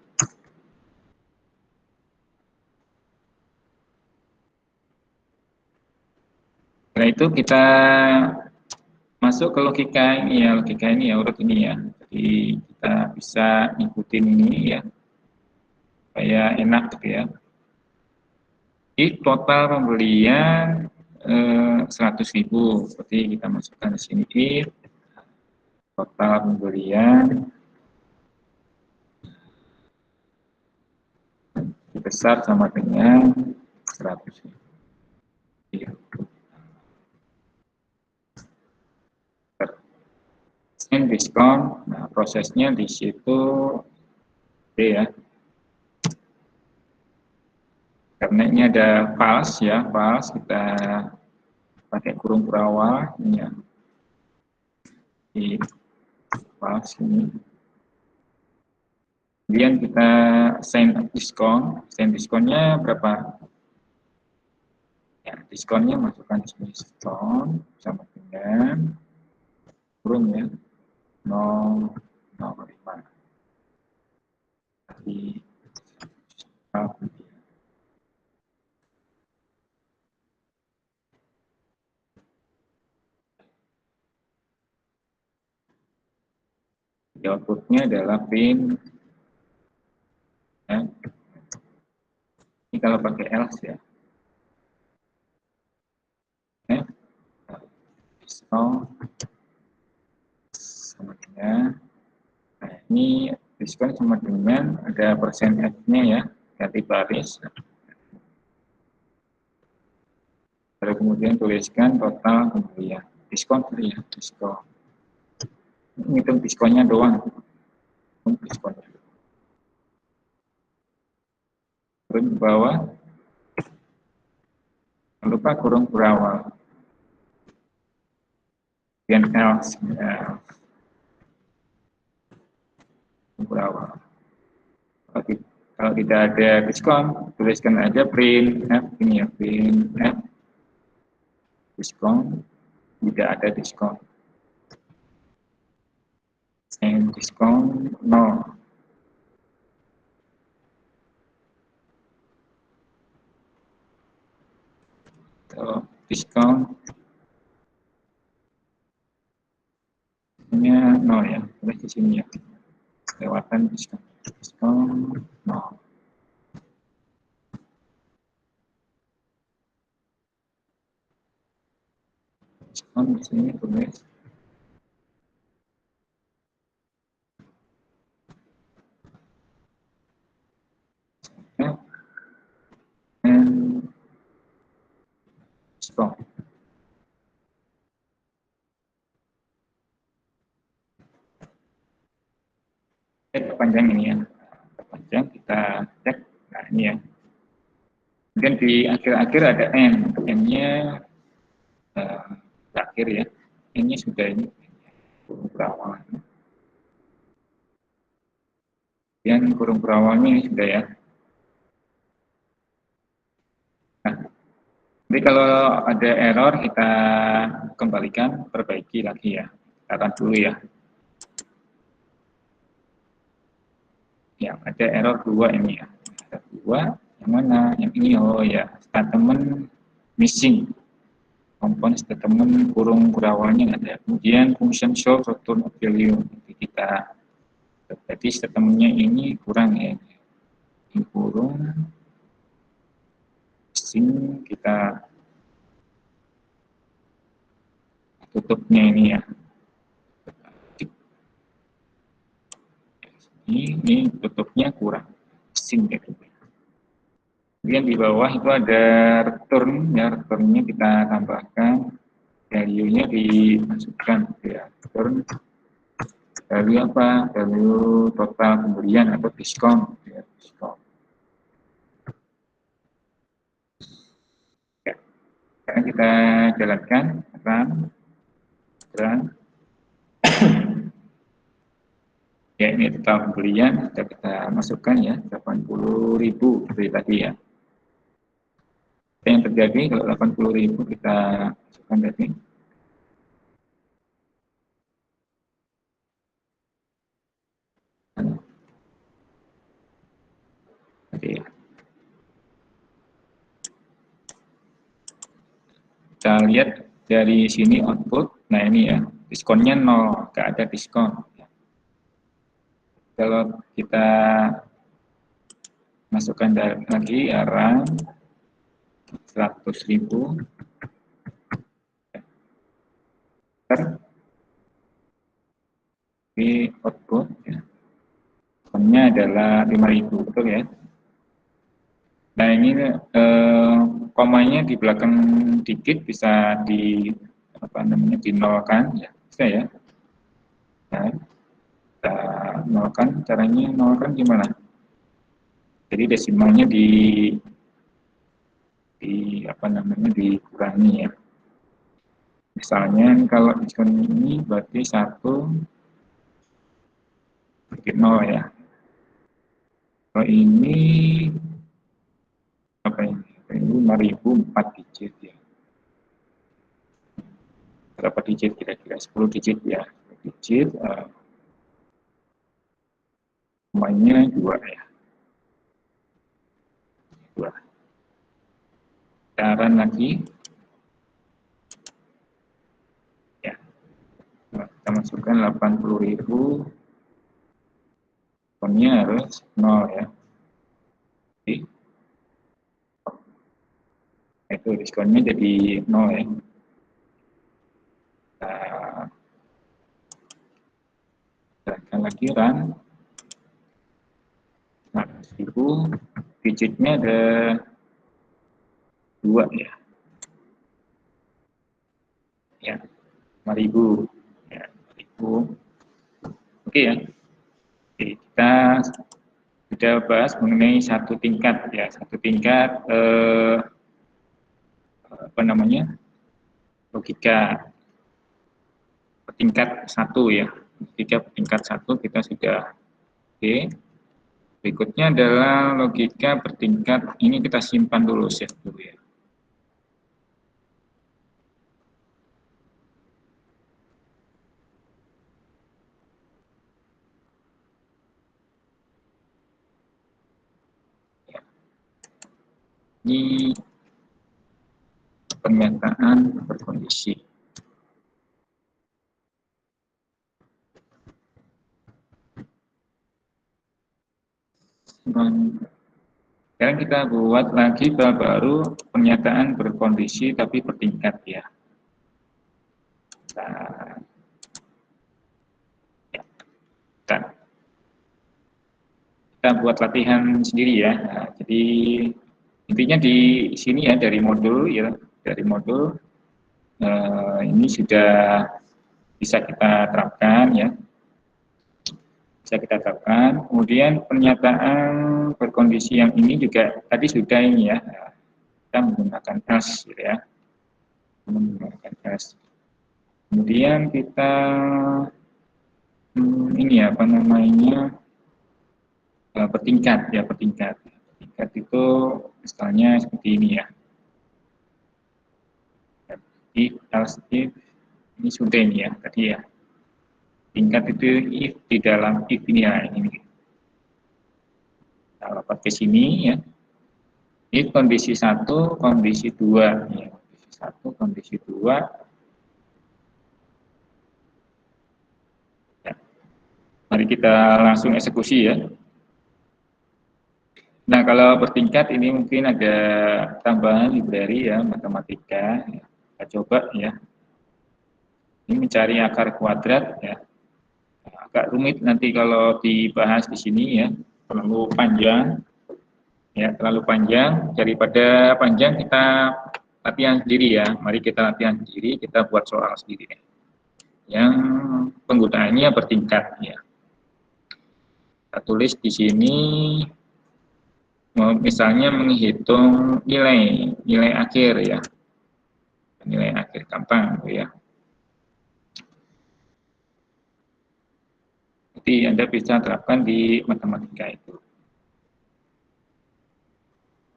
Setelah itu kita masuk ke logika ini ya, urut ini ya. Jadi kita bisa ngikutin ini ya, supaya enak gitu ya. Di total pembelian 100.000, seperti kita masukkan di sini total pembelian besar sama dengan 100.000. Diskon, nah prosesnya di situ ya, karena ini ada false ya, false kita pakai kurung berawal ini ya, di false ini. Kemudian kita send diskonnya berapa? Ya, diskonnya masukkan diskon sama dengan kurung ya 0,05 di outputnya adalah print ya. Ini kalau pakai else ya, diskon sama dengan, nah ini diskon sama dengan ada persen F-nya ya, ganti baris. Lalu kemudian tuliskan total pembelian. Diskon ya, diskon. Ngitung diskonnya doang. Diskonnya. Turun ke bawah. Jangan lupa kurung berawal. Kemudian else. Berawal. Kalau tidak ada diskon, tuliskan aja print F ini ya, print F diskon, tidak ada diskon. And diskon 0. Kalau diskon nya 0 ya, tulis di sini ya. Lewatan diskon. Diskon 0. Diskon di sini tulis and diskon. Panjang ini ya, panjang kita cek. Nah ini ya, Kemudian di akhir-akhir ada N, N-nya terakhir ya, N-nya sudah ini kurung berawal. Kemudian kurung berawalnya ini sudah ya. Nah, jadi kalau ada error kita kembalikan, perbaiki lagi ya. Kita akan dulu ya. Ya, ada error 2 ini ya. Ada 2, yang mana? Yang ini, oh ya, statement missing. Komponen statement kurung berawalnya nggak ada. Kemudian function show return value. Jadi statementnya ini kurang ya. Ini kurung missing, kita tutupnya ini ya. Ini tutupnya kurang missing gitu. Kemudian di bawah itu ada return ya, returnnya kita tambahkan, value-nya dimasukkan ya, return value apa, value total pembelian atau diskon ya, diskon. Ya. Sekarang kita jalankan run. Ya, ini total pembelian sudah kita masukkan ya, 80.000 seperti tadi ya. Yang terjadi kalau 80.000 kita masukkan tadi. Jadi, kita lihat dari sini output, nah ini ya, diskonnya 0, nggak ada diskon. Kalau kita masukkan lagi run 100.000, di output ya. Diskonnya adalah 5.000, betul ya. Nah ini komanya di belakang digit bisa di apa namanya, dinolkan ya, bisa ya. Nah, kita nolkan, caranya nolkan gimana? Jadi desimalnya di apa namanya, dikurangi ya. Misalnya kalau diskon ini berarti 1 digit 0 ya. Kalau ini apa ini? Ini 5.000 4 digit ya. Berapa digit kira-kira? 10 digit ya. 10 digit, komanya 2 ya. 2. Cara lagi. Ya. Kita masukkan 80.000. Diskonnya harus 0 ya. Jadi, itu diskonnya jadi 0 ya. Kita lagi run. Nah, 1.000 digitnya ada 2 ya. Ya, 5.000. Ya, 5.000. Oke ya. Oke, kita sudah bahas mengenai satu tingkat ya, satu tingkat apa namanya, logika tingkat 1 ya. Logika tingkat 1 kita sudah. Oke. Berikutnya adalah logika bertingkat, ini kita simpan dulu, save dulu ya. Ini pernyataan berkondisi. Sekarang kita buat lagi baru pernyataan berkondisi tapi bertingkat ya. Kita buat latihan sendiri ya. Nah, jadi intinya di sini ya, dari modul ya, dari modul ini sudah bisa kita terapkan ya. Bisa kita terapkan. Kemudian pernyataan berkondisi yang ini juga tadi sudah ini ya. kita menggunakan else gitu ya, menggunakan else. Kemudian kita ini apa namanya, bertingkat ya, bertingkat. Bertingkat itu misalnya seperti ini ya. If, else, if, ini sudah ini ya tadi ya. Tingkat itu if di dalam if ini ya, ini. Kalau pakai sini ya. If kondisi 1, kondisi 2 ya. Kondisi 1, kondisi 2. Ya. Mari kita langsung eksekusi ya. Nah, kalau bertingkat ini mungkin ada tambahan library ya, matematika. Kita coba ya. Ini mencari akar kuadrat ya. Agak rumit nanti kalau dibahas di sini ya, terlalu panjang. Ya, terlalu panjang. Daripada panjang kita latihan sendiri ya. Mari kita latihan sendiri, kita buat soal sendiri. Yang penggunaannya bertingkat ya. Kita tulis di sini misalnya menghitung nilai akhir ya, nilai akhir gampang ya. Jadi Anda bisa terapkan di matematika itu.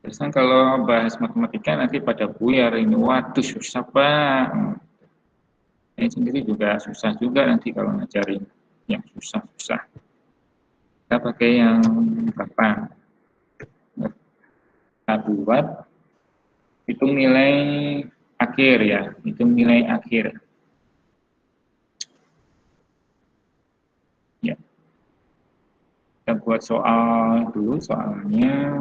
Biasanya kalau bahas matematika nanti pada buyar ini, waduh susah banget. Saya sendiri juga susah juga nanti kalau ngajarin yang susah-susah. Kita pakai yang gampang. Kita buat hitung nilai akhir ya, hitung nilai akhir. Ya. Kita buat soal dulu, soalnya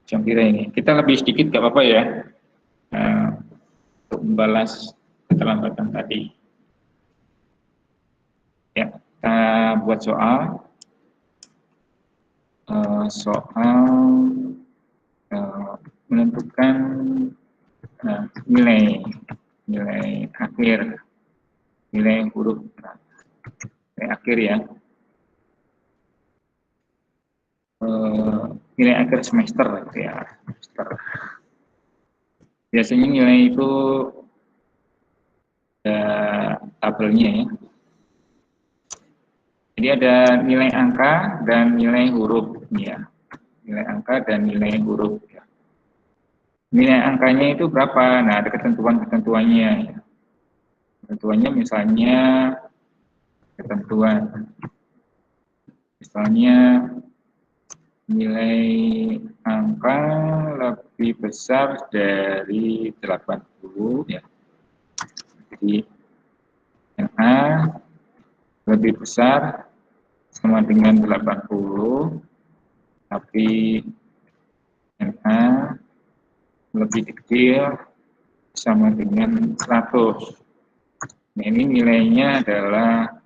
jam kira ini. Kita lebih sedikit nggak apa-apa ya, untuk membalas keterlambatan tadi. Ya, kita buat soal. Menentukan nilai akhir, nilai huruf, nilai akhir ya. Nilai akhir semester gitu ya. Biasanya nilai itu ada tabelnya ya. Jadi ada nilai angka dan nilai huruf ya. Nilai angka dan nilai huruf ya. Nilai angkanya itu berapa? Nah, ada ketentuan-ketentuannya ya. Ketentuannya misalnya misalnya nilai angka lebih besar dari 80 ya. Jadi yang A lebih besar sama dengan 80, tapi yang A lebih kecil sama dengan 100. Nah, ini nilainya adalah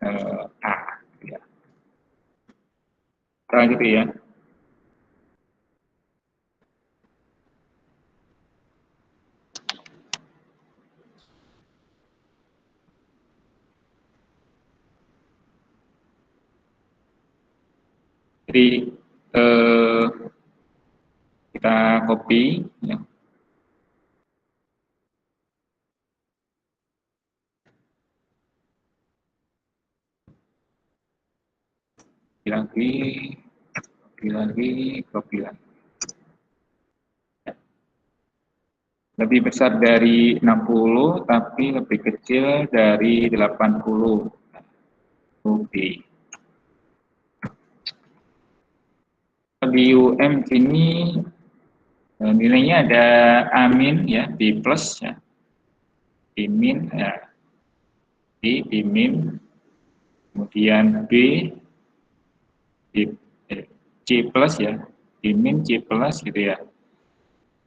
A. Ya. Gitu ya. Jadi kita copy ya. Copy lagi. Lebih besar dari 60 tapi lebih kecil dari 80. Oke. Di UM sini nilainya ada A min ya, B plus ya. B min ya. B min. Kemudian C plus ya. B min C plus gitu ya.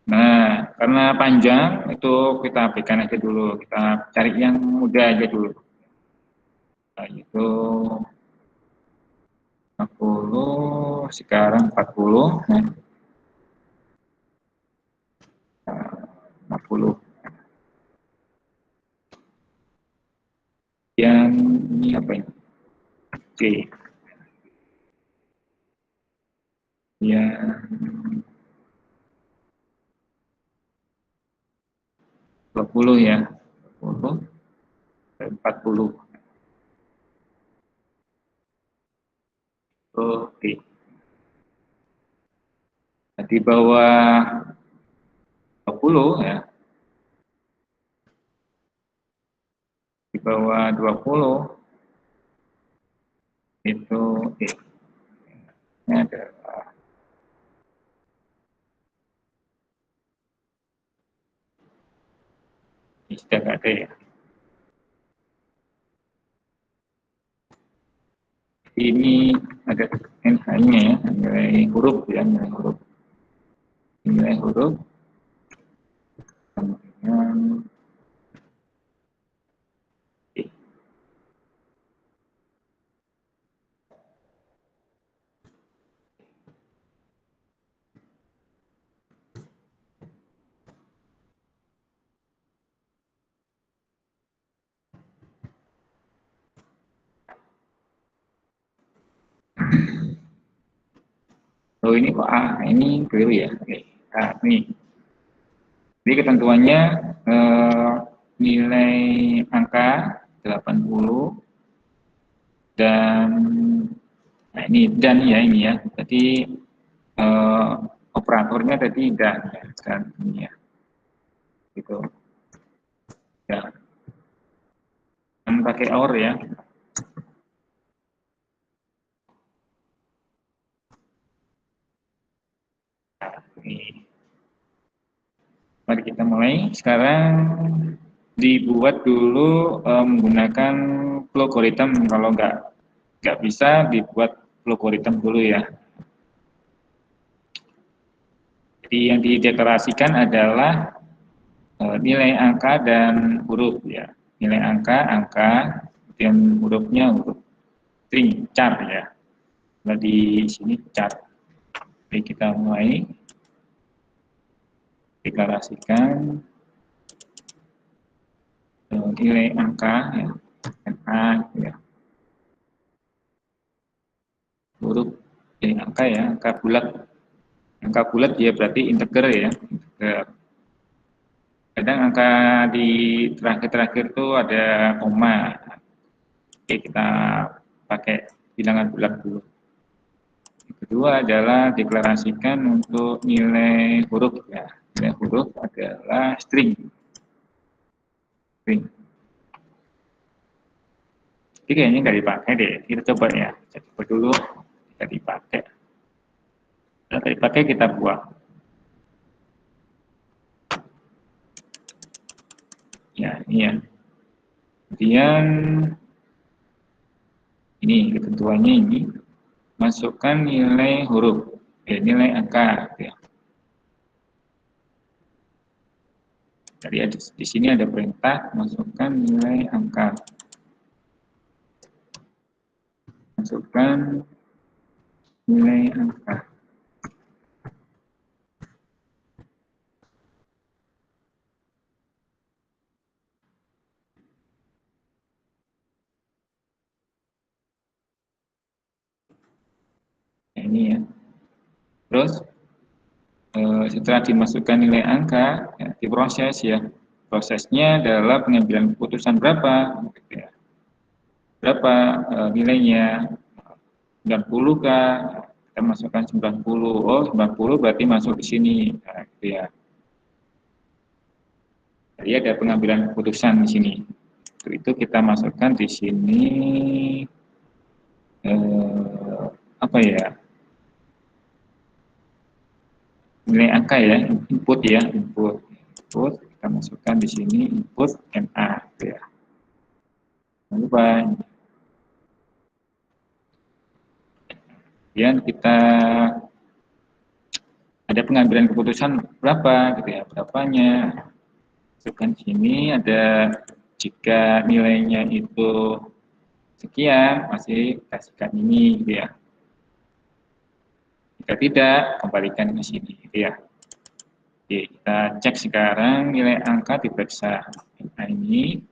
Nah, karena panjang itu kita berikan aja dulu. Kita cari yang mudah aja dulu. Nah, itu 60, sekarang 40. Nah, 50. Yang ini apa ini? Oke. Yang 20 ya. 20, 40. Oke. Nah, di bawah 20 ya. Di bawah 20 itu ini adalah sudah nggak ada ya. Ini ada NH-nya ya, nilai huruf ya, nilai huruf. Nilai huruf kemudian oh ini kok ini keliru ya. Oke. Nah, ini. Jadi ketentuannya nilai angka 80 dan nah ini dan ya ini ya. Jadi operatornya tadi dan ini ya. Gitu. Ya. Dan pakai OR ya. Ini. Mari kita mulai. Sekarang dibuat dulu menggunakan logaritm. Kalau nggak bisa dibuat logaritm dulu ya. Jadi yang dideklarasikan adalah nilai angka dan huruf ya. Nilai angka, dan hurufnya huruf string char ya. Nah, di sini char. Jadi kita mulai deklarasikan nilai angka ya, NA ya. Huruf ini angka ya, angka bulat. Angka bulat dia berarti integer ya. Integer. Kadang angka di terakhir-terakhir tuh ada koma. Oke, kita pakai bilangan bulat dulu. Yang kedua adalah deklarasikan untuk nilai huruf ya. Nilai huruf adalah string. String. Jadi kayaknya nggak dipakai deh. Kita coba ya. Kita coba dulu. Nggak dipakai. Kalau nggak dipakai kita buang. Ya, ini ya. Kemudian ini ketentuannya ini masukkan nilai huruf, nilai angka. Ya. Jadi di sini ada perintah masukkan nilai angka. Masukkan nilai angka. Nah, ini ya. Terus setelah dimasukkan nilai angka, ya, diproses ya. Prosesnya adalah pengambilan keputusan berapa, gitu ya. Berapa nilainya, 90 kah? Kita masukkan 90. Oh, 90 berarti masuk di sini, nah, gitu ya. Jadi ada pengambilan keputusan di sini. Untuk itu kita masukkan di sini apa ya? Nilai angka ya, input ya, input kita masukkan di sini input NA gitu ya. Jangan lupa. Kemudian kita ada pengambilan keputusan berapa gitu ya, berapanya. Masukkan di sini ada jika nilainya itu sekian, masih kasihkan ini gitu ya. Jika tidak, kembalikan ke sini gitu ya. Oke, kita cek sekarang nilai angka diperiksa. NA ini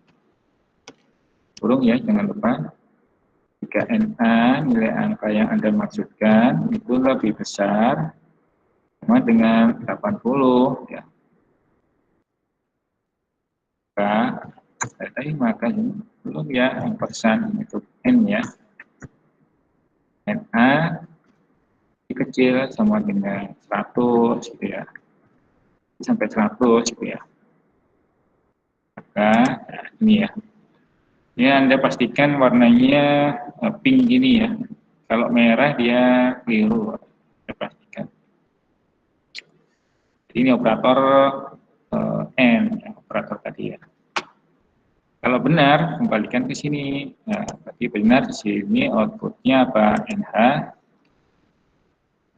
kurung ya, jangan lupa. Jika NA nilai angka yang Anda maksudkan itu lebih besar sama dengan 80 ya. Maka ini belum ya persen untuk N ya. NA kecil sama dengan 100 gitu ya. Sampai 100 gitu ya. Maka nah, ini ya. Ini Anda pastikan warnanya pink gini ya. Kalau merah dia keliru. Anda pastikan. Jadi ini operator N, ya, operator tadi ya. Kalau benar, kembalikan ke sini. Nah, berarti benar di sini outputnya apa? NH.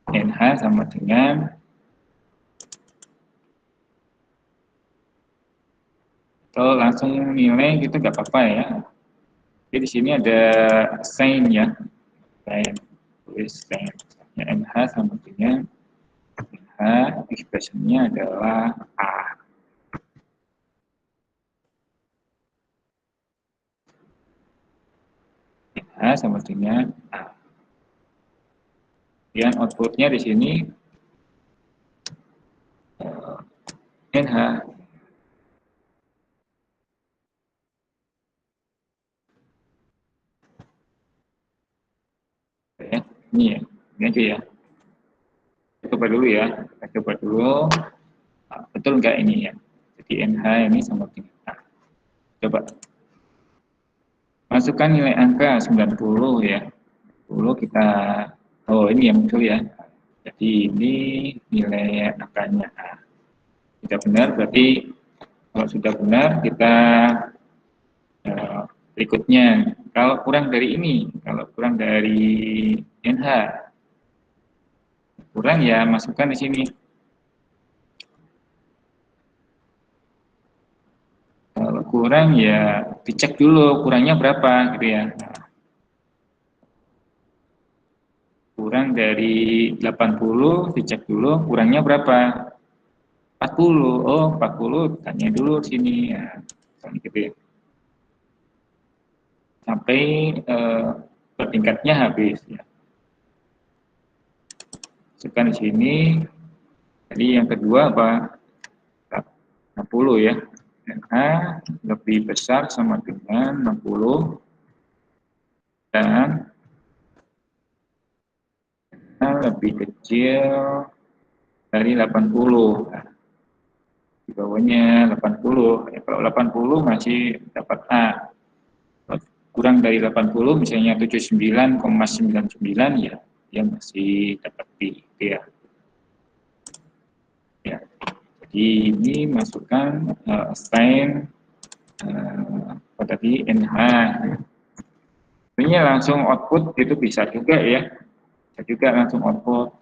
NH sama dengan atau langsung nilai gitu nggak apa-apa ya. Jadi di sini ada sign ya. Sign. Tulis sign. NH sama dengan NH, expressionnya adalah A. NH sama dengan A. Kemudian outputnya di sini NH. Ya, ini ya, ini aja ya. Coba dulu ya, kita coba dulu. Betul nggak ini ya? Jadi NH ini sama dengan A. Coba masukkan nilai angka 90 ya. 10 kita, oh ini yang muncul ya. Jadi ini nilai angkanya A. Sudah benar, berarti kalau sudah benar kita berikutnya. Kalau kurang dari ini, kalau kurang dari NH, kurang ya masukkan di sini. Kalau kurang ya dicek dulu kurangnya berapa gitu ya. Kurang dari 80 dicek dulu kurangnya berapa. 40. Oh, 40 tanya dulu sini ya. Gitu ya. Sampai per tingkatnya habis ya. Masukkan di sini. Jadi yang kedua apa? 60 ya. Dan A lebih besar sama dengan 60 dan A lebih kecil dari 80. Nah, di bawahnya 80. Ya, kalau 80 masih dapat A. Kurang dari 80 misalnya 79,99 ya, dia masih dapat B ya. Ya. Jadi ini masukkan sign tadi NH. Ini langsung output itu bisa juga ya. Bisa juga langsung output.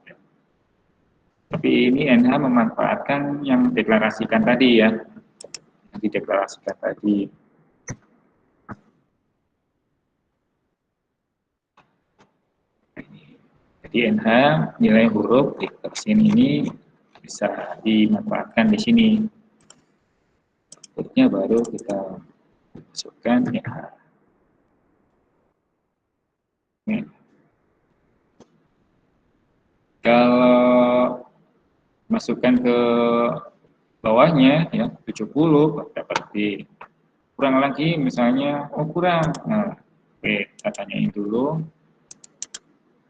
Tapi ini NH memanfaatkan yang deklarasikan tadi ya. Yang dideklarasikan tadi. Jadi NH nilai huruf di sini ini bisa dimanfaatkan di sini. Outputnya baru kita masukkan NH. Ini. Kalau masukkan ke bawahnya ya 70 dapat B. Kurang lagi misalnya oh kurang. Nah, oke, kita tanyain dulu.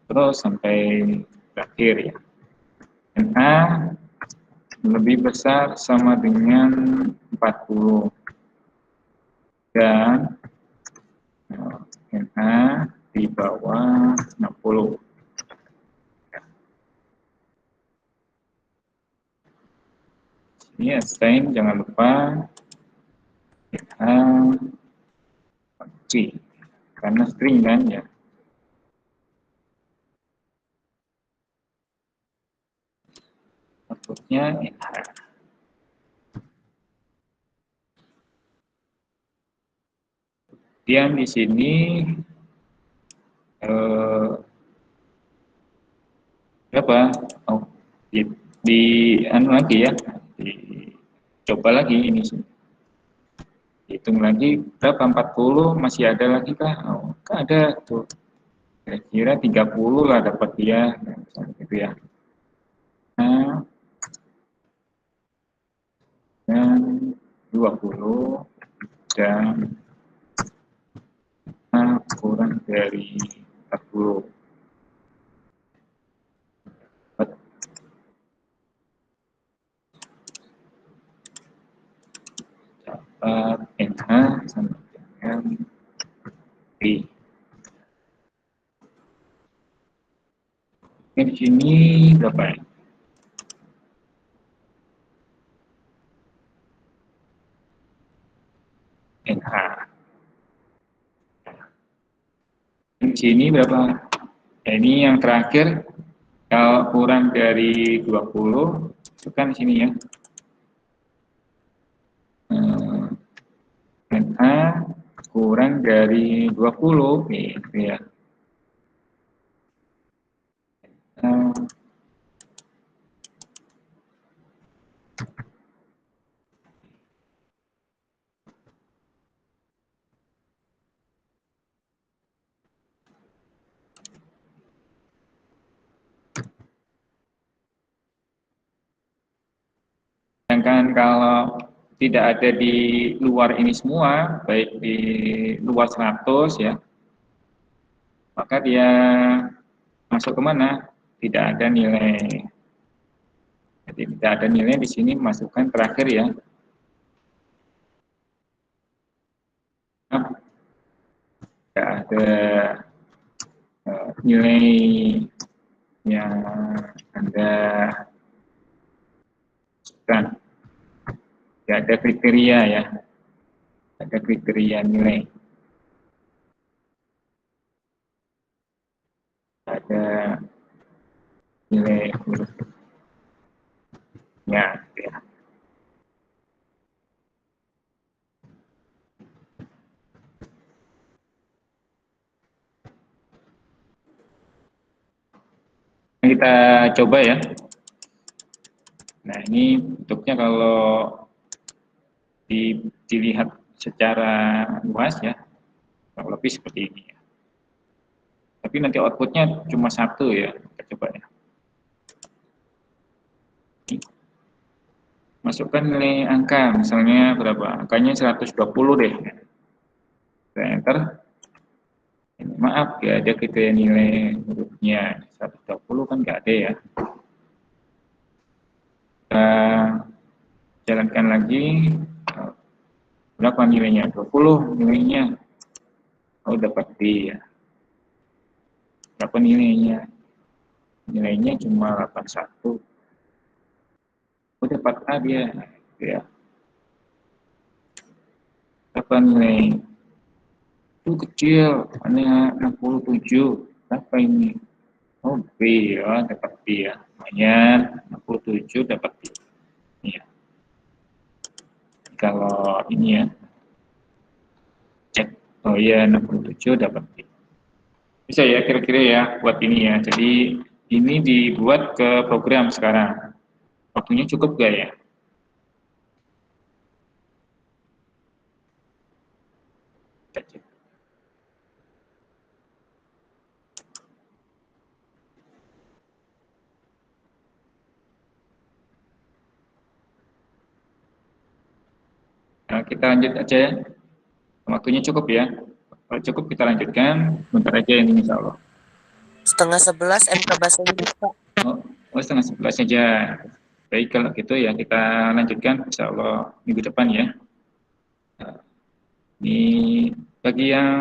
Terus sampai terakhir ya. NA lebih besar sama dengan 40 dan NA di bawah 60. Ini sign jangan lupa NA C karena string kan ya. Outputnya NH. Kemudian di sini apa? Oh, di anu lagi ya, dicoba lagi ini sih. Hitung lagi berapa, 40 masih ada lagi kah? Oh, kan ada tuh. Kira-kira 30 lah dapat dia, gitu ya. Nah, dan 20 dan kurang dari 40. Dapat NH sama dengan B. Ini di sini berapa ya? NH. Di sini berapa? Ini yang terakhir, kalau kurang dari 20, itu kan di sini ya. NH kurang dari 20, gitu ya. Sedangkan kalau tidak ada di luar ini semua, baik di luar 100 ya, maka dia masuk kemana? Tidak ada nilai. Jadi tidak ada nilai di sini, masukkan terakhir ya. Tidak ada nilai yang Anda masukkan. Tidak ada kriteria ya. Ada kriteria nilai. Ada nilai ya, ya. Kita coba ya. Nah, ini bentuknya kalau dilihat secara luas ya, kurang lebih seperti ini ya. Tapi nanti outputnya cuma satu ya, kita coba ya. Masukkan nilai angka, misalnya berapa? Angkanya 120 deh. Enter. Maaf, ya ada kriteria nilai hurufnya. 120 kan nggak ada ya. Kita jalankan lagi. Berapa nilainya? 20 nilainya. Oh, dapat B ya. Berapa nilainya? Nilainya cuma 81. Oh, dapat A dia. Ya. Berapa nilai? Itu kecil, hanya 67. Apa ini? Oh, B ya, dapat B ya. Lumayan, 67 dapat B. Ya. Kalau ini ya, cek. Oh iya, 67 dapat B. Bisa ya kira-kira ya buat ini ya. Jadi ini dibuat ke program sekarang. Waktunya cukup gak ya? Nah, kita lanjut aja ya. Waktunya cukup ya. Kalau cukup kita lanjutkan. Bentar aja ini insya Allah. 10:30 MK Bahasa Inggris, Pak. Oh, 10:30 saja. Baik, kalau gitu ya kita lanjutkan insya Allah minggu depan ya. Nah, ini bagi yang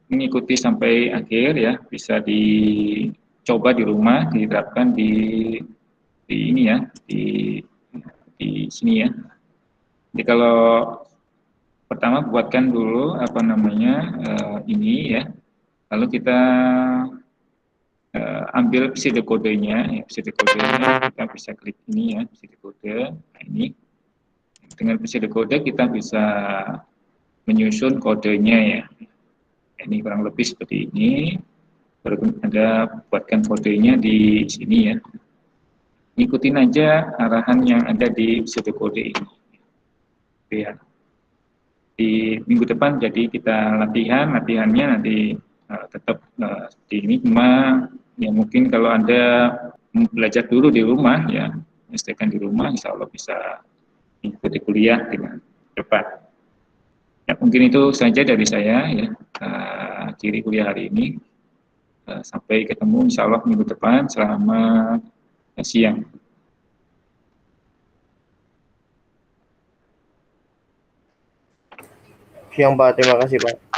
mengikuti sampai akhir ya, bisa dicoba di rumah, diterapkan di ini ya, di sini ya. Jadi kalau pertama buatkan dulu apa namanya ini ya, lalu kita ambil pseudokodenya, ya, pseudokodenya kita bisa klik ini ya, pseudokode. Nah, ini dengan pseudokode kita bisa menyusun kodenya ya. Ini kurang lebih seperti ini. Baru Anda buatkan kodenya di sini ya. ikutin aja arahan yang ada di episode kode ini. Ya. Di minggu depan jadi kita latihannya nanti tetap seperti ini, cuma ya mungkin kalau Anda belajar dulu di rumah ya, pastikan di rumah insya Allah bisa mengikuti kuliah dengan cepat. Ya, mungkin itu saja dari saya ya, akhiri kuliah hari ini. Sampai ketemu insya Allah minggu depan. Selamat siang. Siang Pak, terima kasih Pak.